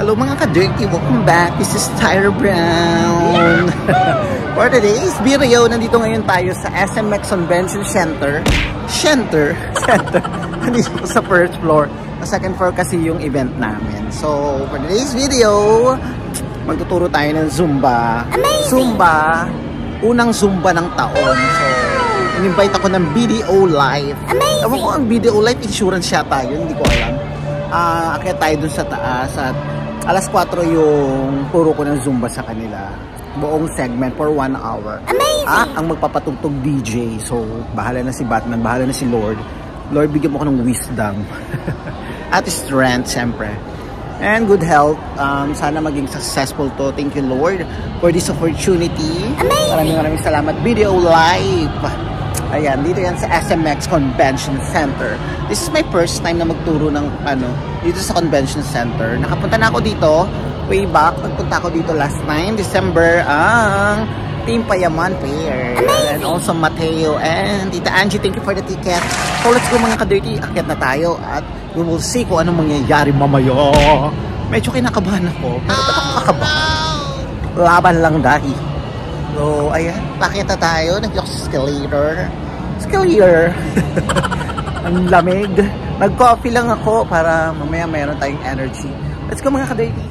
Hello mga ka-dirty, welcome back. This is Tyra Brown. For today's video, nandito ngayon tayo sa SMX Convention Center. Nandito ko sa first floor. Sa second floor kasi yung event namin. So, for today's video, magtuturo tayo ng Zumba. Amazing! Zumba, unang Zumba ng taon. So, in-invite ako ng BDO Life. Amazing! Ewan ko ang BDO Life insurance siya tayo, hindi ko alam. Akit tayo dun sa taas at alas 4 yung puro ko ng Zumba sa kanila. Buong segment for 1 hour. Amazing! Ang magpapatugtog DJ. So, bahala na si Batman, bahala na si Lord. Lord, bigyan mo ko ng wisdom. At strength, siyempre. And good health. Sana maging successful to. Thank you, Lord, for this opportunity. Amazing! Maraming salamat. Video Live. Ayan, dito yan sa SMX Convention Center. This is my first time na magturo ng dito sa Convention Center. Nakapunta na ako dito way back. Nagpunta ako dito last time, December, ang Team Payaman Fair. And also Mateo and Tita Angie, thank you for the ticket. So let's go mga ka-dirty. Akyat na tayo at we will see kung anong mangyayari mamaya. Medyo kinakabahan ako. Pero ba't ako kakabahan? Laban lang dahil. So, ayan. Pakyat na tayo. Nag-escalator. Escalator. Ang lamig. Nag-coffee lang ako para mamaya mayroon tayong energy. Let's go mga ka-dirty.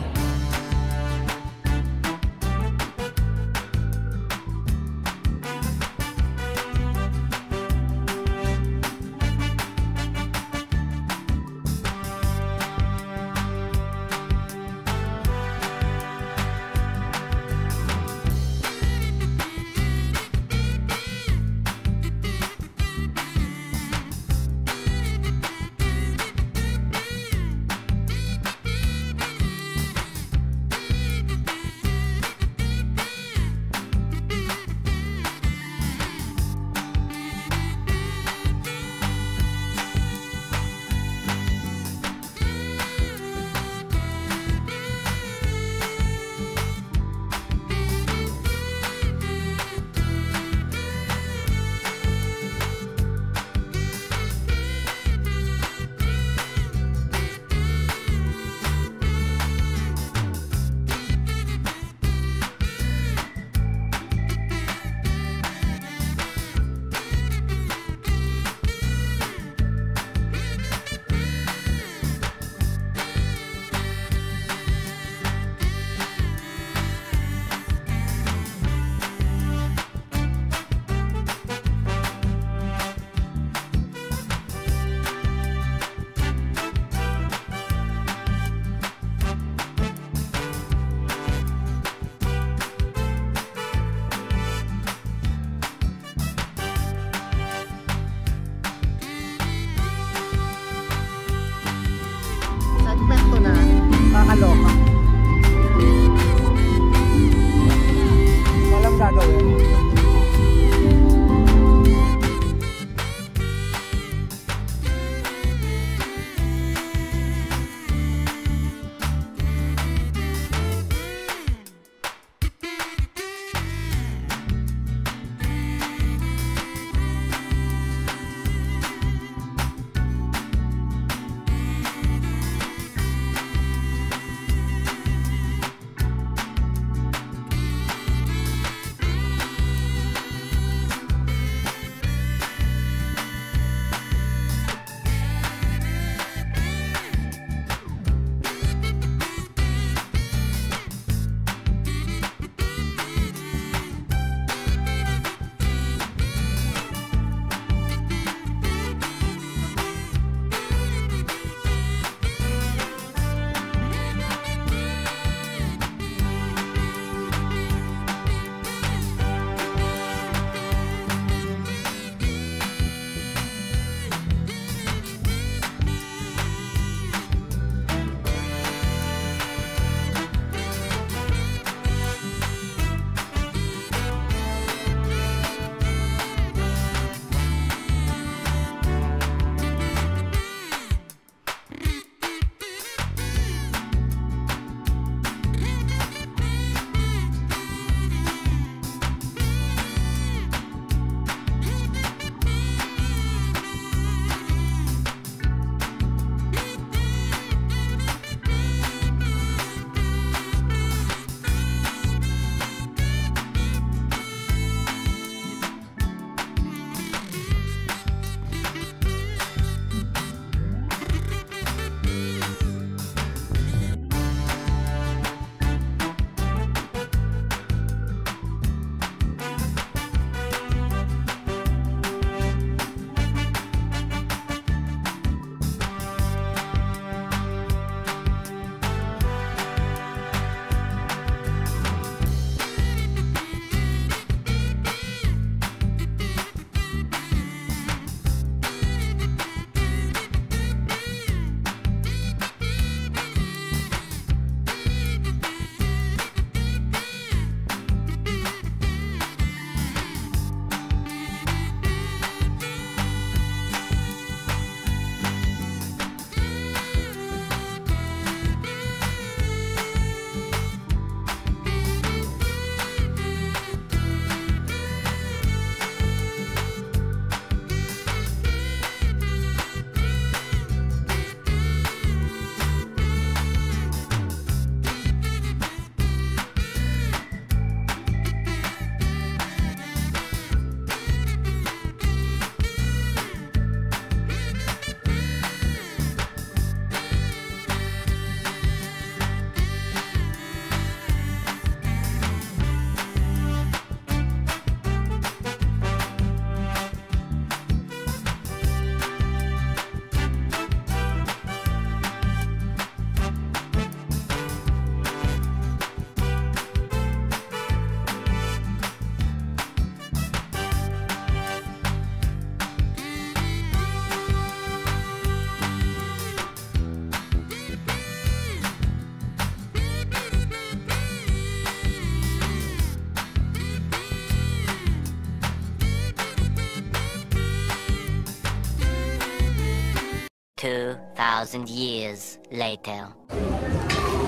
2,000 years later.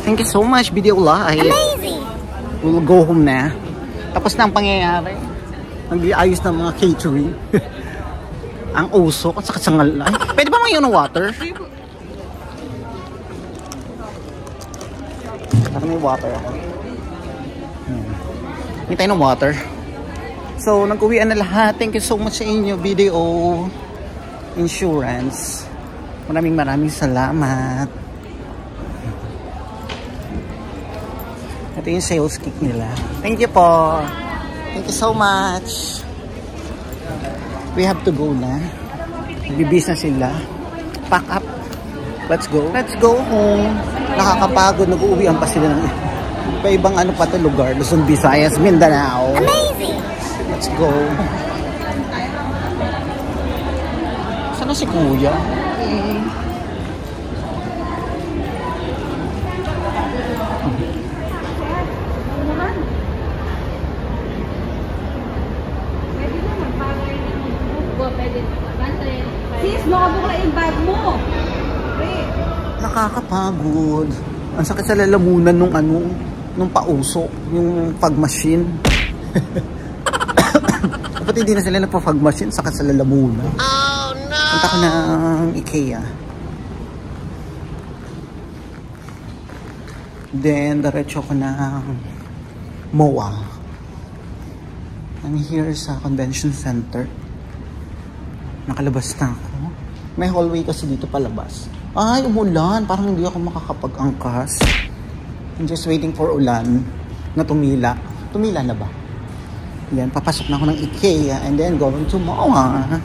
Thank you so much, Video Live. Amazing! We'll go home na. Tapos na ang pangyayari. Nag-iayos ng mga catering. Ang usok at saka sangal. Ay, pwede ba ngayon ng water? Saka may water ako. Hintay ng water. So, nag-uwian na lahat. Thank you so much sa inyo, Video Insurance. Maraming salamat. Ito yung sales kick nila. Thank you po. Thank you so much. We have to go na. Nagbibis na sila. Pack up. Let's go. Let's go home. Nakakapagod. Nag-uuwian pa sila ng ibang ano pa ito lugar. Luzon, Visayas, Mindanao. Amazing! Let's go. Saan na si Kuya? Sis, makabukla yung bag mo. Nakakapagod. Ang sakit sa lalamunan nung ano, nung pausok, yung fog machine. Dapat hindi na sila nagpa-fog machine, sakit sa lalamunan. Oh no! Punta ko ng IKEA. Then, diretso ko ng MOA. I'm here sa convention center. Nakalabas na ako. May hallway kasi dito palabas. Ay, umulan. Parang hindi ako makakapag-angkas. I'm just waiting for ulan na tumila. Tumila na ba? Yan, papasok na ako ng IKEA and then going to MOA.